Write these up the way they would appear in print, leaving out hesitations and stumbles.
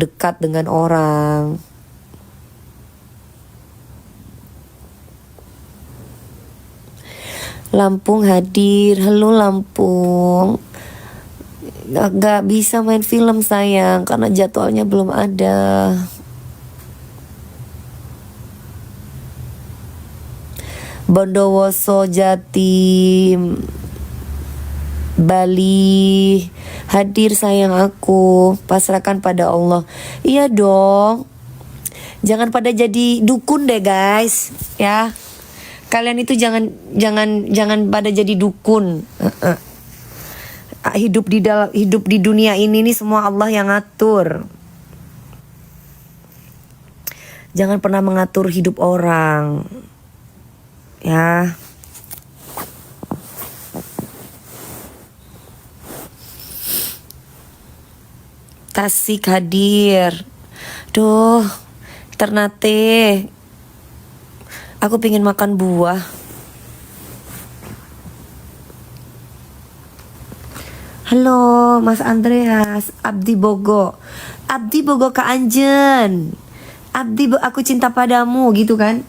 dekat dengan orang. Lampung hadir. Halo Lampung. Gak bisa main film sayang karena jadwalnya belum ada. Bondowoso, Jatim, Bali. Hadir sayang aku. Pasrahkan pada Allah. Iya dong. Jangan pada jadi dukun deh guys, ya. Kalian itu jangan pada jadi dukun. Hidup di dunia ini nih semua Allah yang ngatur. Jangan pernah mengatur hidup orang. Ya. Tasik hadir. Duh, Ternate. Aku pengen makan buah. Halo Mas Andreas, Abdi Bogo. Abdi Bogo ke Anjen. Aku cinta padamu gitu kan.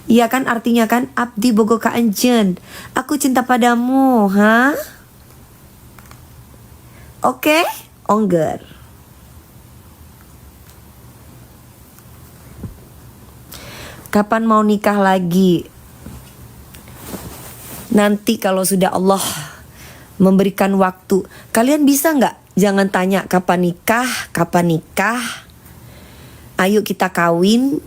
Iya kan artinya kan, Abdi Bogo ka Anjen. Aku cinta padamu, ha? Oke, Ongger. Kapan mau nikah lagi? Nanti kalau sudah Allah memberikan waktu. Kalian bisa nggak? Jangan tanya kapan nikah. Ayo kita kawin.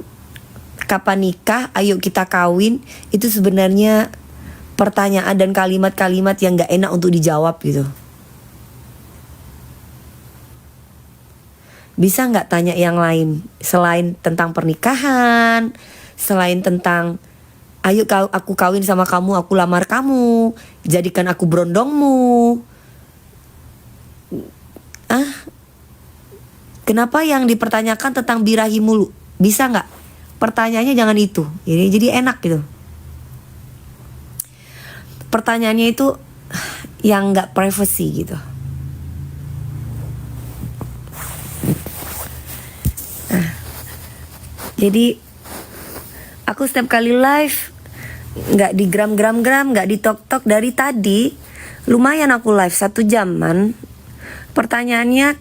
Kapan nikah? Ayo kita kawin. Itu sebenarnya pertanyaan dan kalimat-kalimat yang nggak enak untuk dijawab gitu. Bisa nggak tanya yang lain selain tentang pernikahan? Selain tentang ayo aku kawin sama kamu, aku lamar kamu, jadikan aku berondongmu. Kenapa yang dipertanyakan tentang birahi mulu? Bisa nggak? Pertanyaannya jangan itu. Jadi enak gitu. Pertanyaannya itu yang nggak privacy gitu. Jadi aku setiap kali live nggak di gram, nggak di tok dari tadi. Lumayan aku live 1 jaman. Pertanyaannya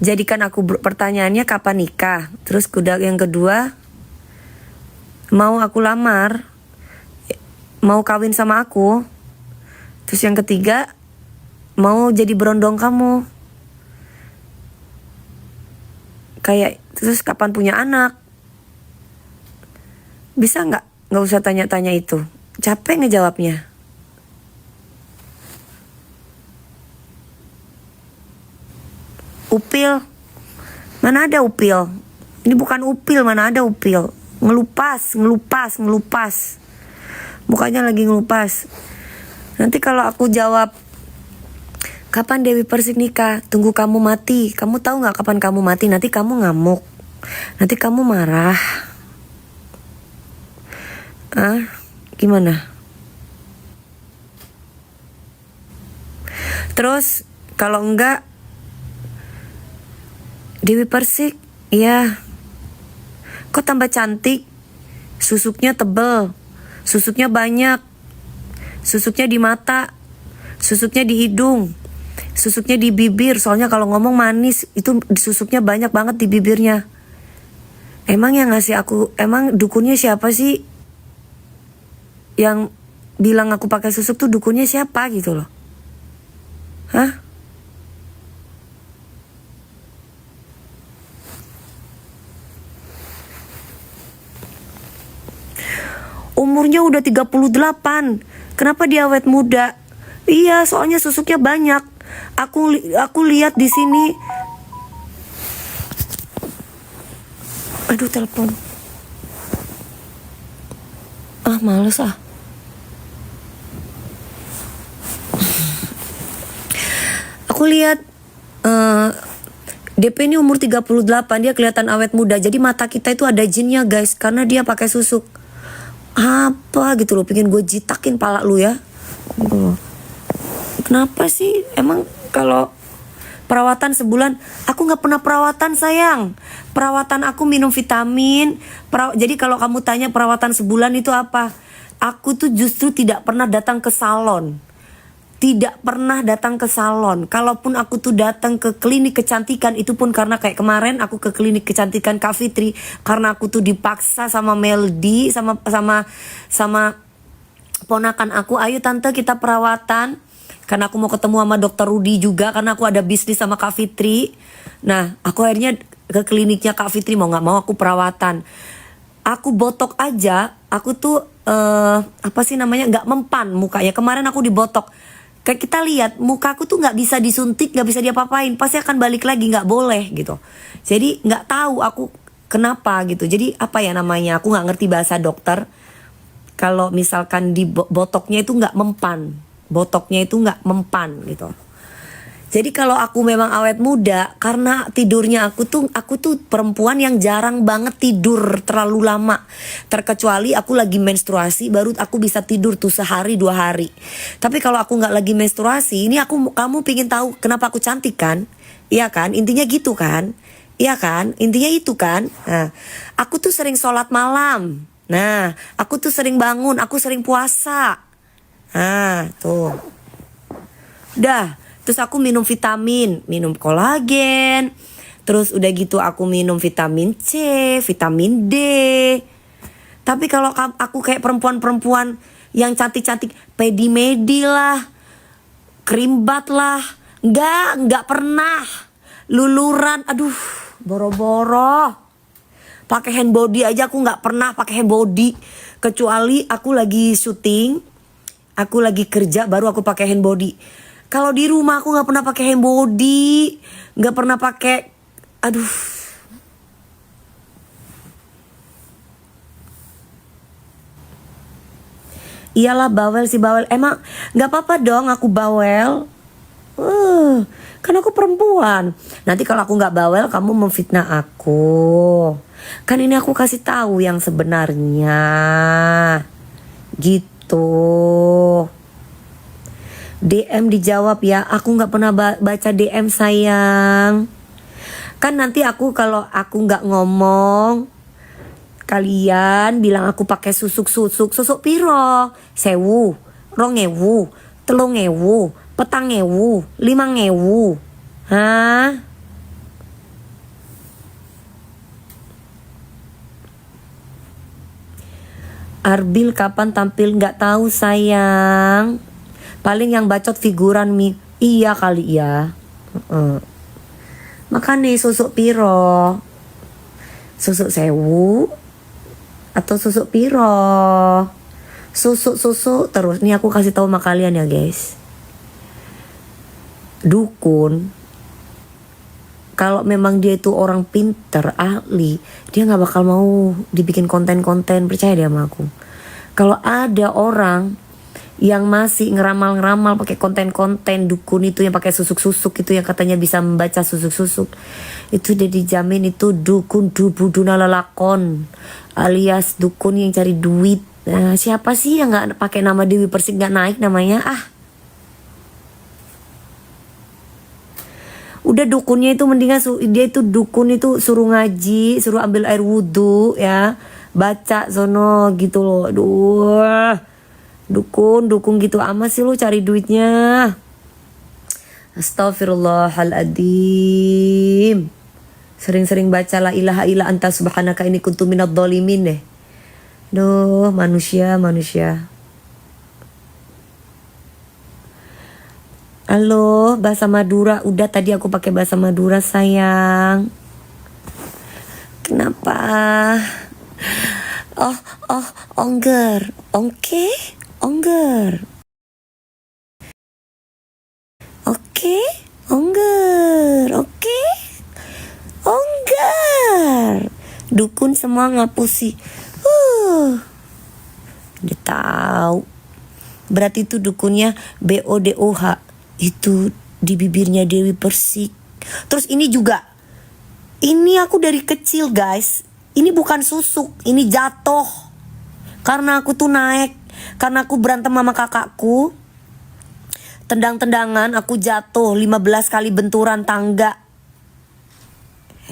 jadikan pertanyaannya kapan nikah. Terus yang kedua, mau aku lamar, mau kawin sama aku. Terus yang ketiga, mau jadi berondong kamu. Kayak terus kapan punya anak? Bisa nggak usah tanya-tanya itu. Capek ngejawabnya. Upil, mana ada upil? Ini bukan upil, mana ada upil? Ngelupas. Mukanya lagi ngelupas. Nanti kalau aku jawab, kapan Dewi Persik nikah? Tunggu kamu mati. Kamu tahu nggak kapan kamu mati? Nanti kamu ngamuk. Nanti kamu marah. Gimana? Terus kalau enggak, Dewi Persik, iya. Kok tambah cantik? Susuknya tebel, susuknya banyak, susuknya di mata, susuknya di hidung, susuknya di bibir. Soalnya kalau ngomong manis, itu susuknya banyak banget di bibirnya. Emang yang ngasih aku, emang dukunnya siapa sih? Yang bilang aku pakai susuk tuh dukunnya siapa gitu loh? Hah? Umurnya udah 38. Kenapa dia awet muda? Iya, soalnya susuknya banyak. Aku lihat di sini. Aduh, telepon. Males ah. Aku lihat DP ini umur 38, dia kelihatan awet muda. Jadi mata kita itu ada jinnya guys, karena dia pakai susuk. Apa gitu loh, pengen gue jitakin pala lu ya. Kenapa sih? Emang kalau Perawatan sebulan, aku nggak pernah perawatan sayang. Perawatan aku minum vitamin. Jadi kalau kamu tanya perawatan sebulan itu apa? Aku tuh justru tidak pernah datang ke salon. Tidak pernah datang ke salon. Kalaupun aku tuh datang ke klinik kecantikan, itu pun karena kayak kemarin aku ke klinik kecantikan Kak Fitri, karena aku tuh dipaksa sama Meldi, sama ponakan aku, ayo tante kita perawatan. Karena aku mau ketemu sama dokter Rudi juga, karena aku ada bisnis sama Kak Fitri. Nah, aku akhirnya ke kliniknya Kak Fitri, mau nggak mau aku perawatan. Aku botok aja, aku tuh apa sih namanya, nggak mempan mukanya. Kemarin aku dibotok. Kayak kita lihat mukaku tuh nggak bisa disuntik, nggak bisa diapa-apain, pasti akan balik lagi, nggak boleh gitu. Jadi nggak tahu aku kenapa gitu. Jadi apa ya namanya, aku nggak ngerti bahasa dokter. Kalau misalkan di botoknya itu nggak mempan, botoknya itu nggak mempan gitu. Jadi kalau aku memang awet muda, karena tidurnya aku tuh perempuan yang jarang banget tidur terlalu lama. Terkecuali aku lagi menstruasi, baru aku bisa tidur tuh sehari 2 hari. Tapi kalau aku nggak lagi menstruasi, ini kamu pingin tahu kenapa aku cantik kan? Iya kan? Intinya gitu kan? Iya kan? Intinya itu kan? Nah, aku tuh sering sholat malam. Nah, aku tuh sering bangun, aku sering puasa. Nah, tuh. Udah, terus aku minum vitamin, minum kolagen. Terus udah gitu aku minum vitamin C, vitamin D. Tapi kalau aku kayak perempuan-perempuan yang cantik-cantik, pedi-medi lah, krimbat lah, enggak pernah. Luluran, aduh, boro-boro. Pakai hand body aja aku nggak pernah pakai hand body, kecuali aku lagi syuting, aku lagi kerja baru aku pakai hand body. Kalau di rumah aku nggak pernah pakai hand body, nggak pernah pakai, aduh. Iyalah bawel sih bawel, emang nggak apa-apa dong aku bawel. Kan aku perempuan. Nanti kalau aku nggak bawel kamu memfitnah aku. Kan ini aku kasih tahu yang sebenarnya. Gitu. DM dijawab ya. Aku nggak pernah baca DM sayang. Kan nanti kalau aku nggak ngomong, kalian bilang aku pakai susuk piro? 1.000, 2.000, 3.000, 4.000, 5.000. Hah? Arbil kapan tampil nggak tahu sayang. Paling yang bacot figuran iya kali ya. Makanya susuk piro? Susuk 1.000 atau susuk piro? Susuk terus. Nih aku kasih tahu sama kalian ya guys. Dukun, kalau memang dia itu orang pinter, ahli, dia gak bakal mau dibikin konten-konten, percaya dia sama aku. Kalau ada orang yang masih ngeramal-ngeramal pakai konten-konten dukun itu yang pakai susuk-susuk itu yang katanya bisa membaca susuk-susuk, itu udah dijamin itu dukun dubuduna lelakon, alias dukun yang cari duit. Nah, siapa sih yang gak pakai nama Dewi Persik gak naik namanya? Udah dukunnya itu mendingan dia itu dukun itu suruh ngaji, suruh ambil air wudhu ya, baca sono gitu loh. Aduh, dukun gitu amat sih lu cari duitnya. Astagfirullahaladzim. Sering-sering baca la ilaha illa anta subhanaka ini kuntu minadh dhalimin deh. Duh, manusia. Halo, bahasa Madura. Udah tadi aku pakai bahasa Madura sayang. Kenapa? Ongger. Oke, ongger. Oke, ongger. Oke, ongger. Dukun semua ngapusi. Udah tahu. Berarti itu dukunnya BODOH. Itu di bibirnya Dewi Persik. Terus ini juga, ini aku dari kecil guys, ini bukan susuk, ini jatuh. Karena aku tuh naik, karena aku berantem sama kakakku. Tendang-tendangan aku jatuh 15 kali benturan tangga.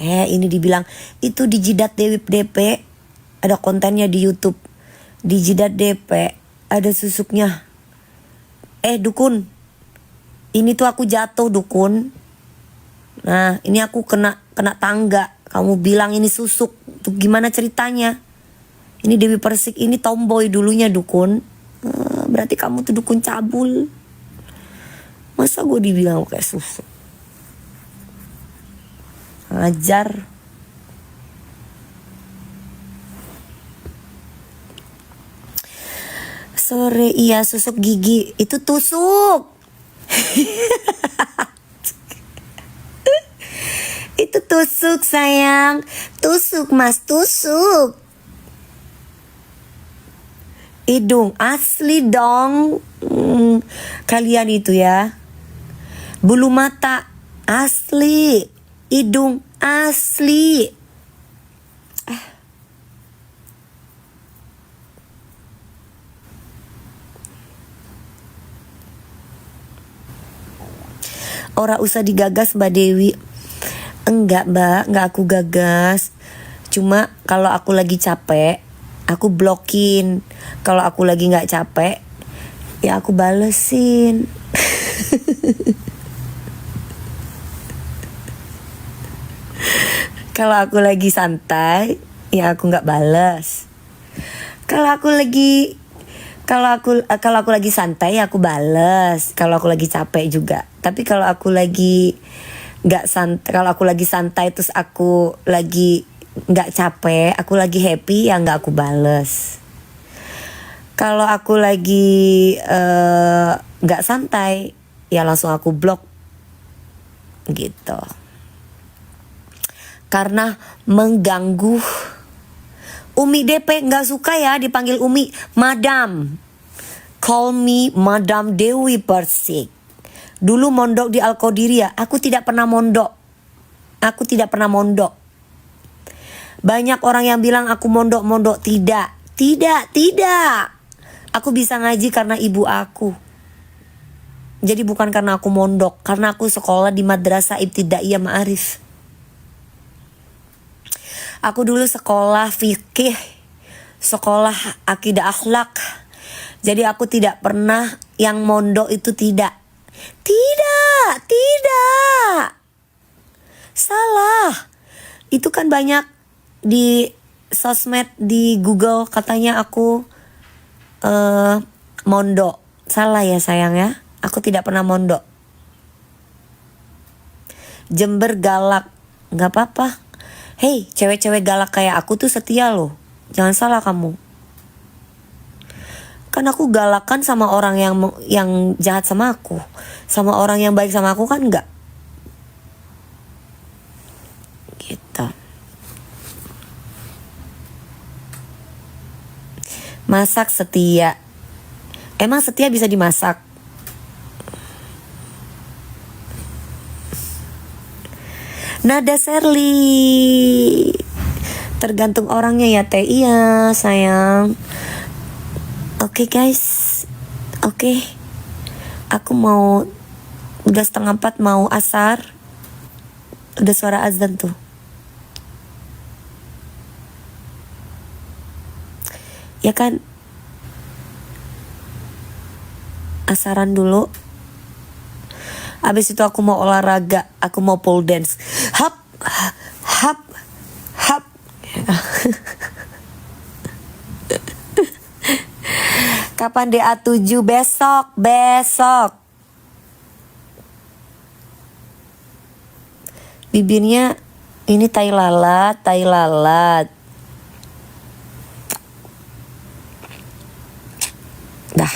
Ini dibilang itu di Jidat Dewi DP. Ada kontennya di YouTube. Di Jidat DP ada susuknya. Dukun, ini tuh aku jatuh dukun. Nah ini aku kena tangga. Kamu bilang ini susuk. Tuh gimana ceritanya? Ini Dewi Persik ini tomboy dulunya dukun. Berarti kamu tuh dukun cabul. Masa gue dibilang kayak susuk? Ajar. Sore iya susuk gigi. Itu tusuk. Itu tusuk sayang. Tusuk mas, tusuk. Hidung asli dong. Kalian itu ya. Bulu mata asli. Hidung asli. Ora usah digagas Mbak Dewi. Enggak Mbak, enggak aku gagas. Cuma kalau aku lagi capek, aku blokin. Kalau aku lagi gak capek, ya aku balesin. Kalau aku lagi santai, ya aku gak bales. Kalau aku lagi santai ya aku bales. Kalau aku lagi capek juga. Tapi kalau aku lagi kalau aku lagi santai terus aku lagi nggak capek, aku lagi happy ya nggak aku bales. Kalau aku lagi nggak santai ya langsung aku blok gitu. Karena mengganggu. Umi DP nggak suka ya dipanggil Umi. Madam, call me Madam Dewi Persik. Dulu mondok di Al-Qodiria. Aku tidak pernah mondok. Banyak orang yang bilang aku mondok. Tidak. Aku bisa ngaji karena ibu aku. Jadi bukan karena aku mondok. Karena aku sekolah di Madrasah Ibtidaiyah Ma'arif. Aku dulu sekolah fikih, sekolah akidah akhlak. Jadi aku tidak pernah yang mondok itu tidak. Salah. Itu kan banyak di sosmed, di Google katanya aku mondok. Salah ya sayang ya. Aku tidak pernah mondok. Jember galak. Gak apa-apa. Hei, cewek-cewek galak kayak aku tuh setia loh. Jangan salah kamu. Kan aku galakan sama orang yang jahat sama aku. Sama orang yang baik sama aku kan enggak. Gitu. Masak setia. Emang setia bisa dimasak? Nada Serli. Tergantung orangnya ya teh. Iya sayang. Oke guys. Oke. Aku mau udah 3:30 mau asar. Udah suara azan tuh. Ya kan? Asaran dulu. Abis itu aku mau olahraga, aku mau pole dance. Hap. Kapan DA7? Besok. Bibirnya ini tai lalat. Dah.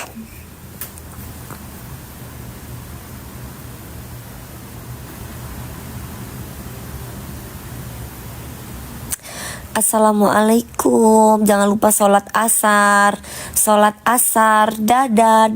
Assalamualaikum. Jangan lupa sholat asar. Dadah.